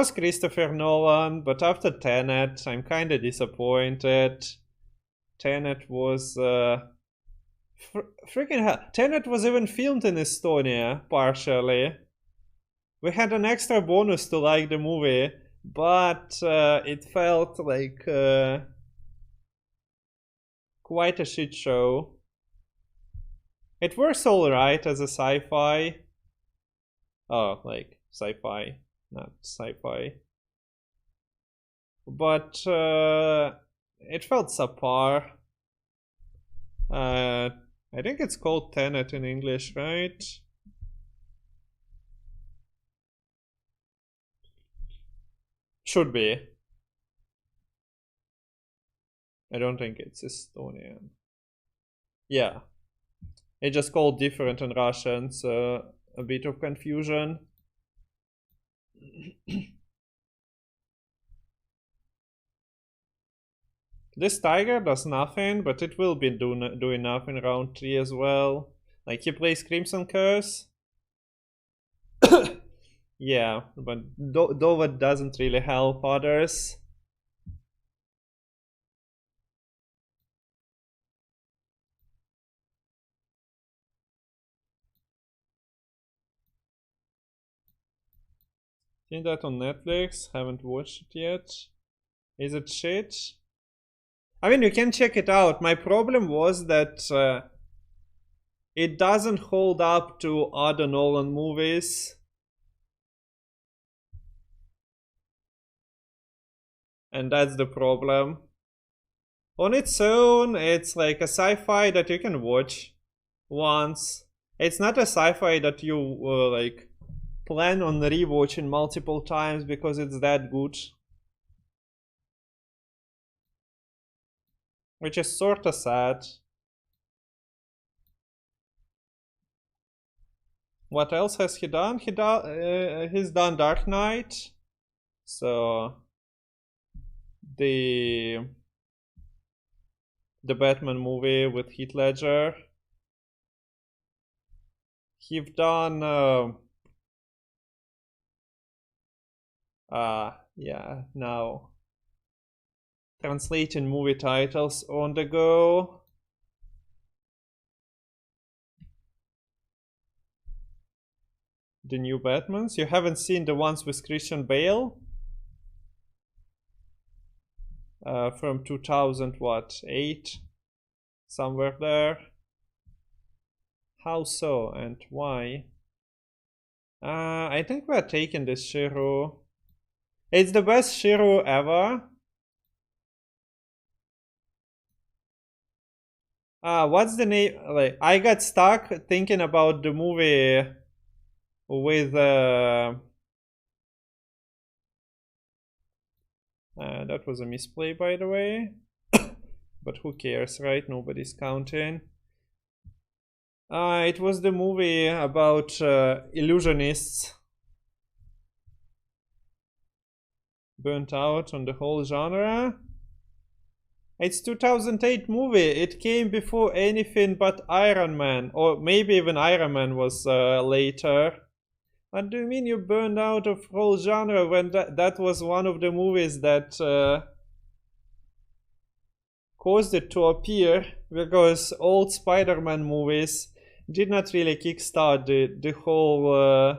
was Christopher Nolan, but after Tenet, I'm kind of disappointed. Tenet was freaking hell. Tenet was even filmed in Estonia, partially. We had an extra bonus to like the movie, but it felt like quite a shit show. It works alright as a sci-fi. Oh, like sci-fi, not sci-fi. But it felt subpar. I think it's called Tenet in English, right? Should be. I don't think it's Estonian. Yeah. It's just called different in Russian, so a bit of confusion. This tiger does nothing, but it will be do enough in round 3 as well. Like, he plays Crimson Curse. Yeah, but though it doesn't really help others. Seen that on Netflix, haven't watched it yet. Is it shit? I mean, you can check it out. My problem was that it doesn't hold up to other Nolan movies. And that's the problem. On its own, it's like a sci-fi that you can watch once. It's not a sci-fi that you like plan on rewatching multiple times because it's that good. Which is sort of sad. What else has he done? He's done Dark Knight. So the Batman movie with Heath Ledger. He's done yeah, now translating movie titles on the go. The new Batmans? You haven't seen the ones with Christian Bale? From 2008, somewhere there. How so and why? I think we're taking this SCHIRRU. It's the best SCHIRRU ever. What's the name? Like, I got stuck thinking about the movie with that was a misplay, by the way. But who cares, right? Nobody's counting. It was the movie about illusionists. Burnt out on the whole genre. It's 2008 movie. It came before anything but Iron Man. Or maybe even Iron Man was later. What do you mean you burned out of whole genre when that was one of the movies that caused it to appear? Because old Spider-Man movies did not really kickstart the whole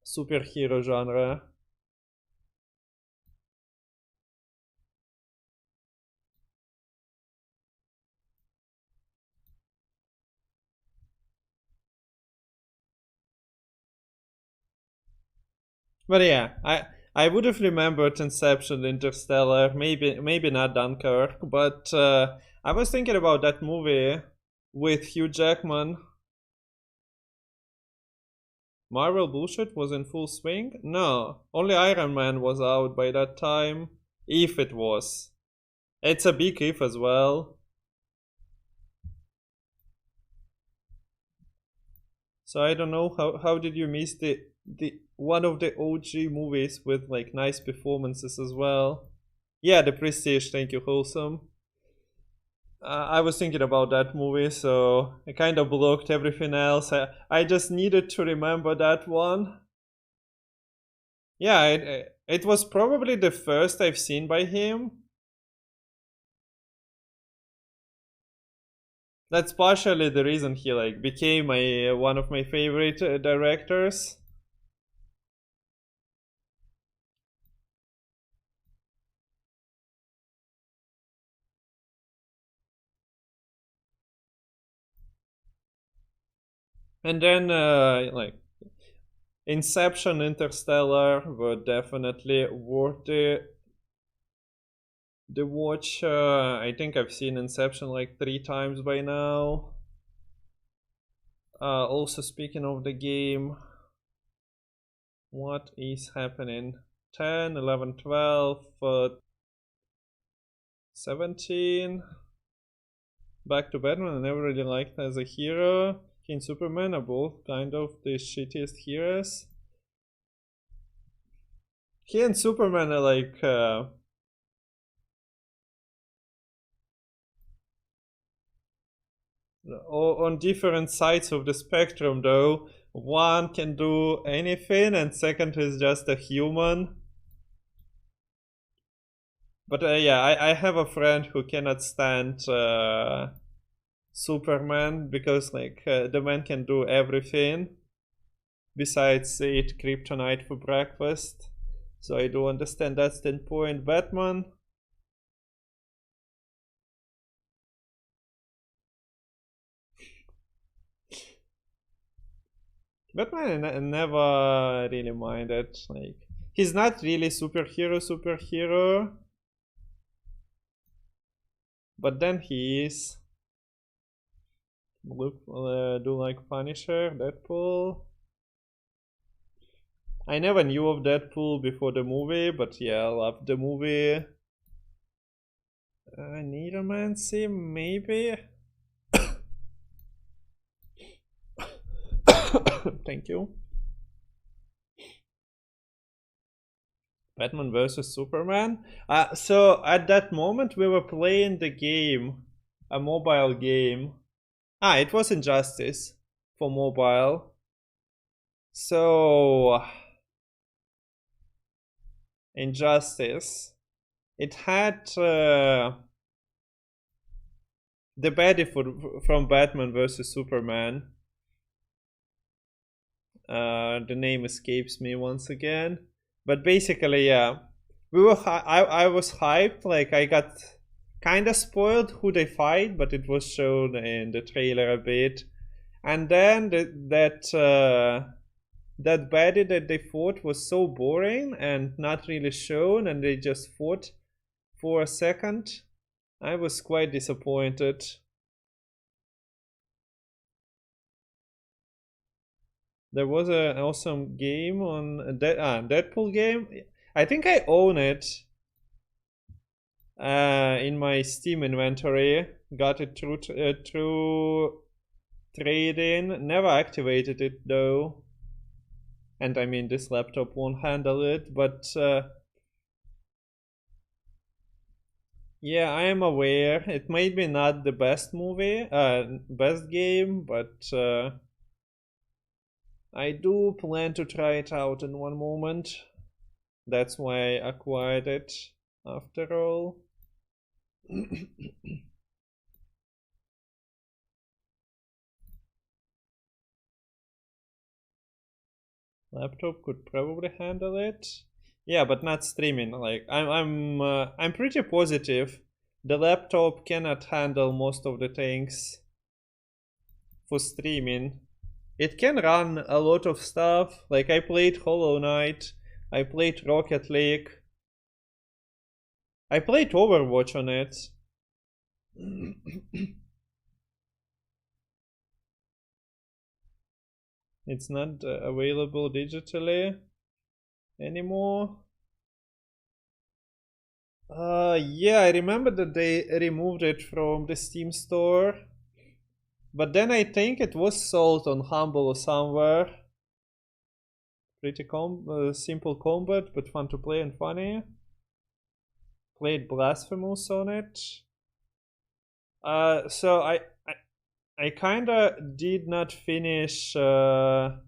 superhero genre. But yeah, I would have remembered Inception, Interstellar, maybe not Dunkirk, but I was thinking about that movie with Hugh Jackman. Marvel bullshit was in full swing? No, only Iron Man was out by that time, if it was. It's a big if as well. So I don't know how did you miss the one of the OG movies with like nice performances as well. Yeah, The Prestige, thank you, Wholesome. I was thinking about that movie, so I kind of blocked everything else. I just needed to remember that one. Yeah, it was probably the first I've seen by him. That's partially the reason he like became one of my favorite directors. And then like Inception, Interstellar were definitely worth the watch. I think I've seen Inception like 3 times by now. Also, speaking of the game, what is happening? 10, 11, 12, 17. Back to Batman. I never really liked as a hero. He and Superman are both kind of the shittiest heroes. He and Superman are like on different sides of the spectrum, though. One can do anything, and second is just a human. But yeah, I have a friend who cannot stand Superman because like the man can do everything besides eat kryptonite for breakfast. So I do understand that standpoint. Batman. Batman I never really minded. Like he's not really superhero, but then he is. Look, do like Punisher, Deadpool. I never knew of Deadpool before the movie, but yeah, I loved the movie. Neuromancy, maybe. Thank you. Batman versus Superman. So at that moment we were playing the game, a mobile game. It was Injustice for mobile. So Injustice. It had the baddie from Batman versus Superman. The name escapes me once again. But basically, yeah, we were. I was hyped. Like I got kind of spoiled who they fight, but it was shown in the trailer a bit. And then that baddie that they fought was so boring and not really shown, and they just fought for a second. I was quite disappointed. There was an awesome game on Deadpool game. I think I own it in my Steam inventory. Got it through trade-in. Never activated it though. And I mean, this laptop won't handle it, but yeah, I am aware. It may be not the best best game, but I do plan to try it out in one moment. That's why I acquired it after all. Laptop could probably handle it. Yeah, but not streaming. Like I'm pretty positive the laptop cannot handle most of the things for streaming. It can run a lot of stuff. Like I played Hollow Knight, I played Rocket League, I played Overwatch on it. It's not available digitally anymore. Yeah, I remember that they removed it from the Steam store. But then I think it was sold on Humble or somewhere. Pretty simple combat, but fun to play and funny. Played Blasphemous on it. So I kinda did not finish Hollow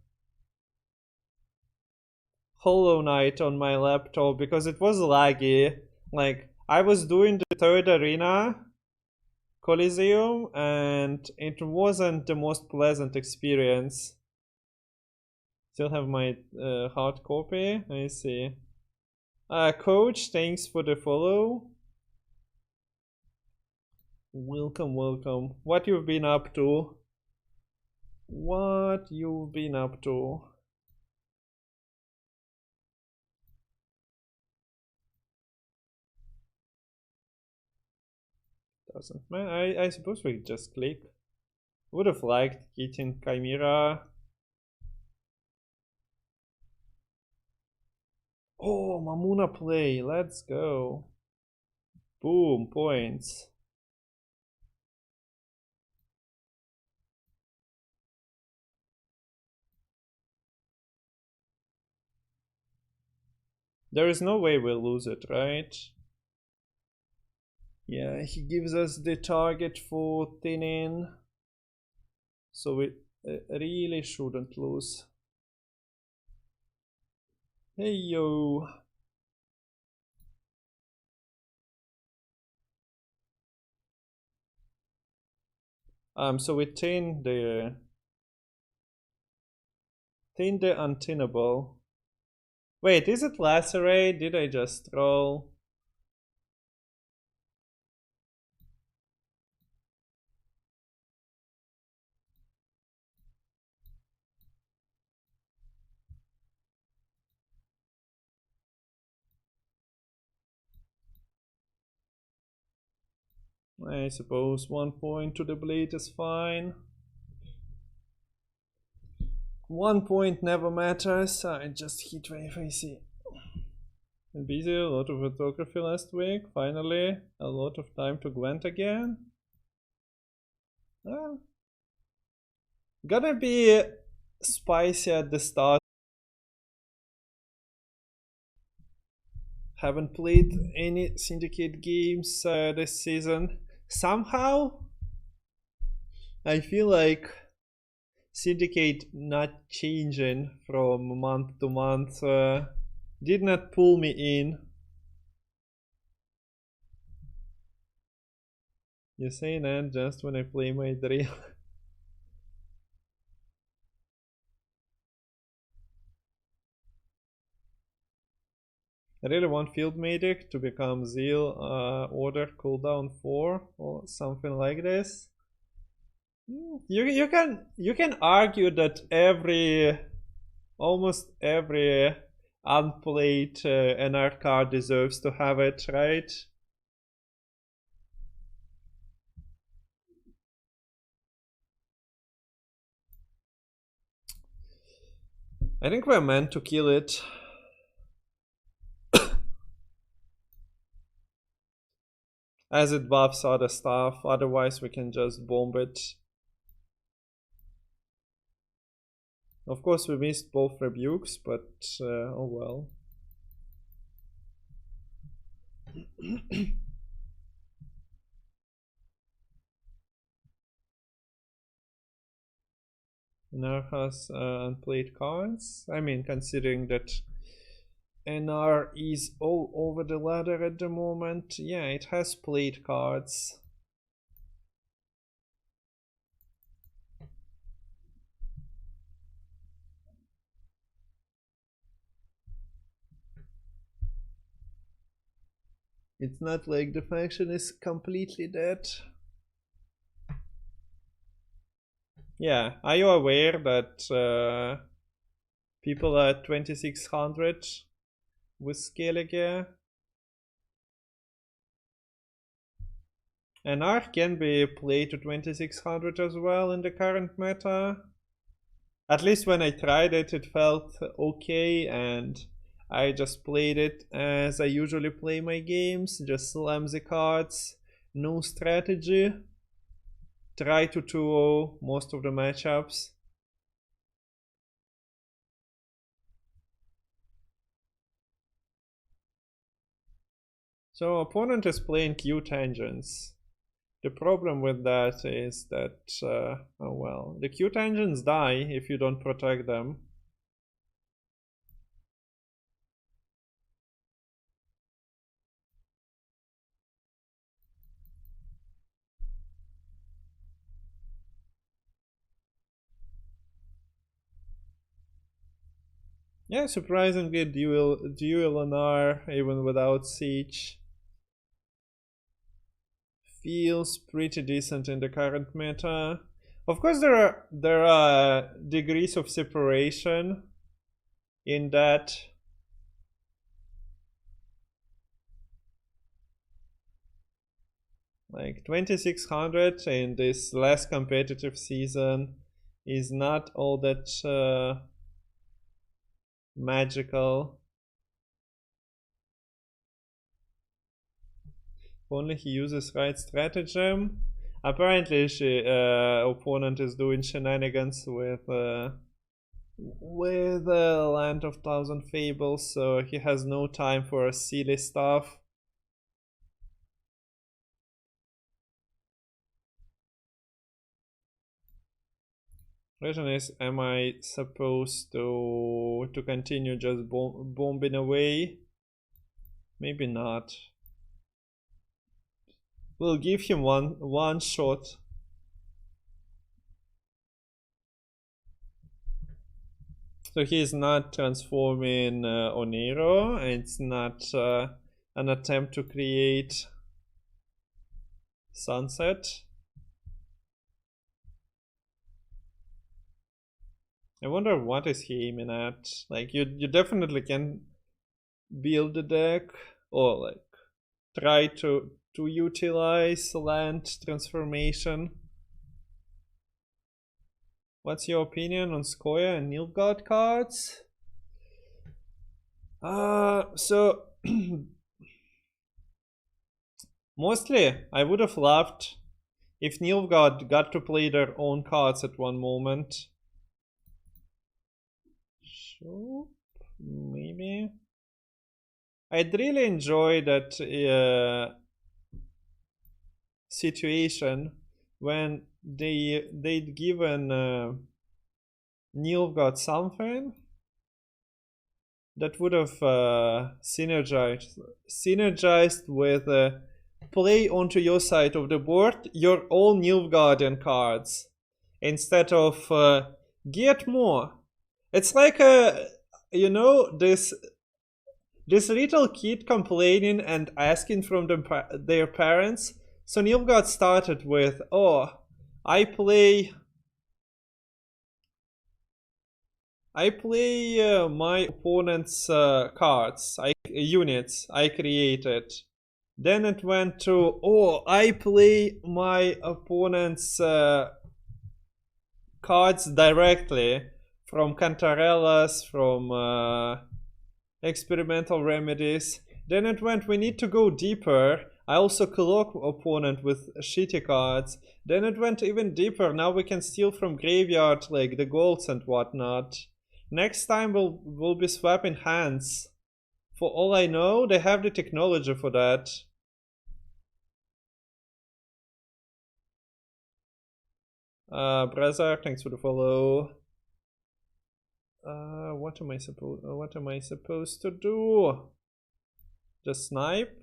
Knight on my laptop because it was laggy. Like, I was doing the third arena, Coliseum, and it wasn't the most pleasant experience. Still have my hard copy. I see. Coach, thanks for the follow. Welcome, welcome. What you've been up to? What you've been up to? Doesn't matter. I suppose we just click. Would have liked getting Chimera. Oh, Mamuna play. Let's go. Boom, points. There is no way we'll lose it, right? Yeah, he gives us the target for thinning. So we really shouldn't lose. Hey yo. So we thin the untenable. Wait, is it lacerate? Did I just roll? I suppose 1 point to the blade is fine. 1 point never matters. I just hit wave, I see. Been busy, a lot of photography last week. Finally, a lot of time to Gwent again. Gonna be spicy at the start. Haven't played any Syndicate games this season. Somehow, I feel like Syndicate not changing from month to month did not pull me in. You say that just when I play my drill. I really want Field Medic to become Zeal Order cooldown 4 or something like this. You can argue that almost every unplayed NR card deserves to have it, right? I think we're meant to kill it. As it buffs other stuff, otherwise we can just bomb it. Of course we missed both rebukes, but oh well. NR has unplayed cards. I mean, considering that NR is all over the ladder at the moment, yeah, it has played cards. It's not like the faction is completely dead. Yeah, are you aware that people are at 2600 with Skellige? And Arc can be played to 2600 as well in the current meta. At least when I tried it, it felt okay, and I just played it as I usually play my games, just slam the cards, no strategy. Try to 2-0 most of the matchups. So opponent is playing Q tangents. The problem with that is that, oh well, the cute engines die if you don't protect them. Yeah, surprisingly dual NR even without siege. Feels pretty decent in the current meta. Of course there are degrees of separation in that. Like 2600 in this less competitive season is not all that magical. If only he uses right stratagem. Apparently, opponent is doing shenanigans with Land of Thousand Fables, so he has no time for silly stuff. Question is, am I supposed to continue just bombing away? Maybe not. We'll give him one shot. So he is not transforming Onero. It's not an attempt to create sunset. I wonder what is he aiming at. Like you definitely can build a deck or like try to utilize land transformation. What's your opinion on Skoya and Nilfgaard cards? So mostly I would have loved if Nilfgaard got to play their own cards at one moment. Sure, maybe. I'd really enjoy that situation when they'd given Nilfgaard something that would have synergized with play onto your side of the board your own Nilfgaardian cards instead of get more. It's like you know, this little kid complaining and asking from their parents. So Nilfgaard started with, oh, I play my opponent's cards, units I created. Then it went to, oh, I play my opponent's cards directly from Cantarella's, from experimental remedies. Then it went, we need to go deeper. I also cloak opponent with shitty cards. Then it went even deeper. Now we can steal from graveyard like the golds and whatnot. Next time we'll be swapping hands. For all I know, they have the technology for that. Brazar, thanks for the follow. What am I supposed to do? Just snipe?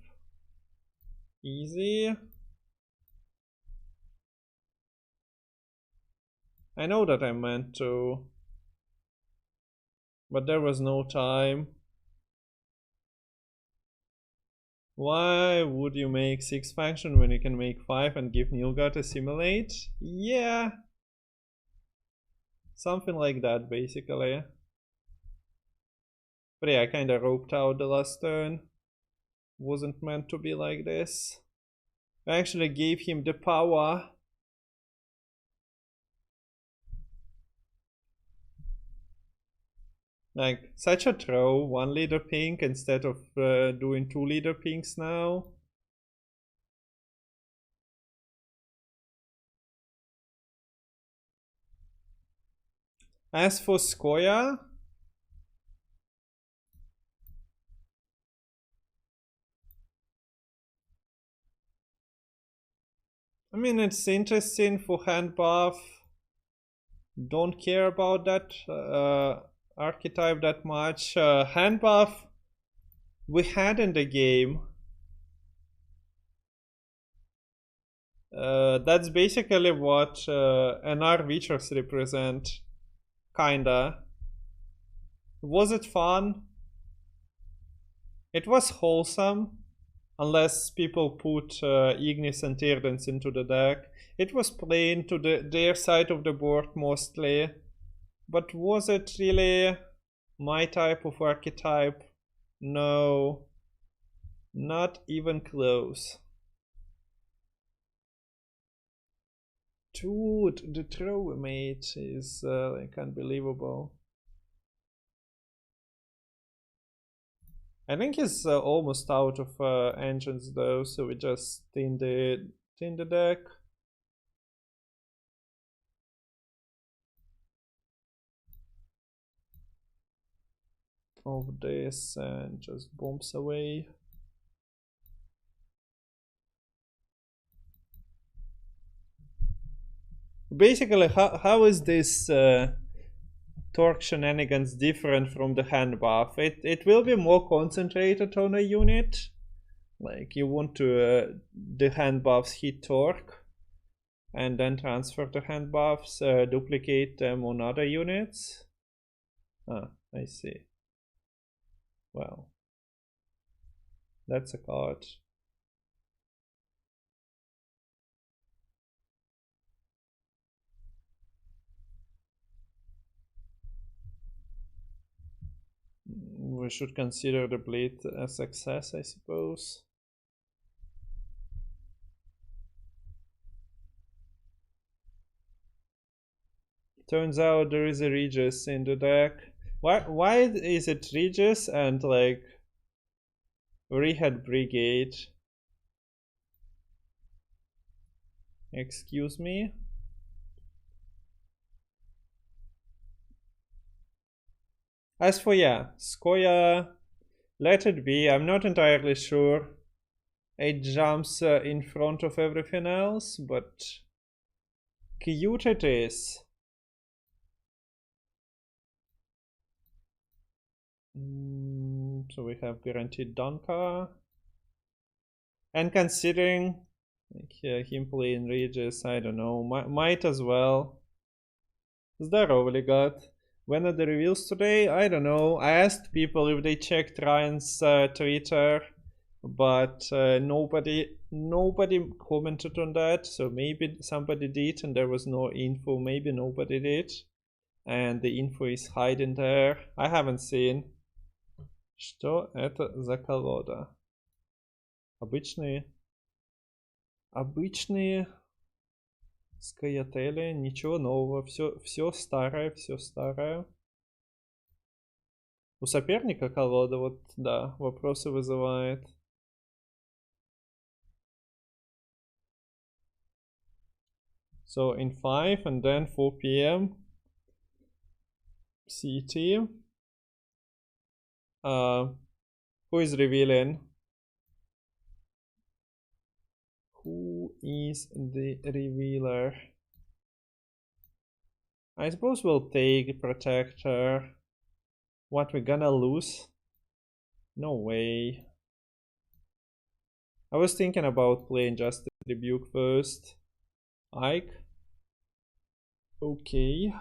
Easy. I know that I meant to, but there was no time. Why would you make 6 faction when you can make 5 and give Nilfgaard assimilate? Yeah. Something like that, basically. But yeah, I kinda roped out the last turn. Wasn't meant to be like this. I actually gave him the power. Like, such a throw, 1 leader pink instead of doing 2 leader pinks now. As for Skoya, I mean, it's interesting for hand buff. Don't care about that archetype that much. Hand buff we had in the game. That's basically what NR features represent. Kinda. Was it fun? It was wholesome. Unless people put Ignis and Tyrants into the deck. It was playing to their side of the board mostly. But was it really my type of archetype? No. Not even close. Dude, the throw mate is like unbelievable. I think he's almost out of engines though, so we just thin the deck. Of this and just bombs away. Basically, how is this torque shenanigans different from the hand buff? It will be more concentrated on a unit. Like you want to the hand buffs hit torque and then transfer the hand buffs, duplicate them on other units. Ah, I see. Well, that's a card. We should consider the bleed a success, I suppose. Turns out there is a Regis in the deck. Why is it Regis and like Rehab Brigade? Excuse me? As for Skoya, let it be. I'm not entirely sure. It jumps in front of everything else, but cute it is. So we have guaranteed Donka. And considering like, him playing Regis, I don't know, might as well. Здорово, Legat. When are the reveals today? I don't know. I asked people if they checked Ryan's Twitter, but nobody commented on that. So maybe somebody did and there was no info. Maybe nobody did. And the info is hiding there. I haven't seen. Что это за колода? Обычные скаятели, ничего нового, все старое, все старое. У соперника колода, вот, да, вопросы вызывает. So in 5 and then 4 p.m. CT. Who is revealing? Who is the revealer? I suppose we'll take Protector. What, we're gonna lose? No way. I was thinking about playing just the Rebuke first. Ike. Okay.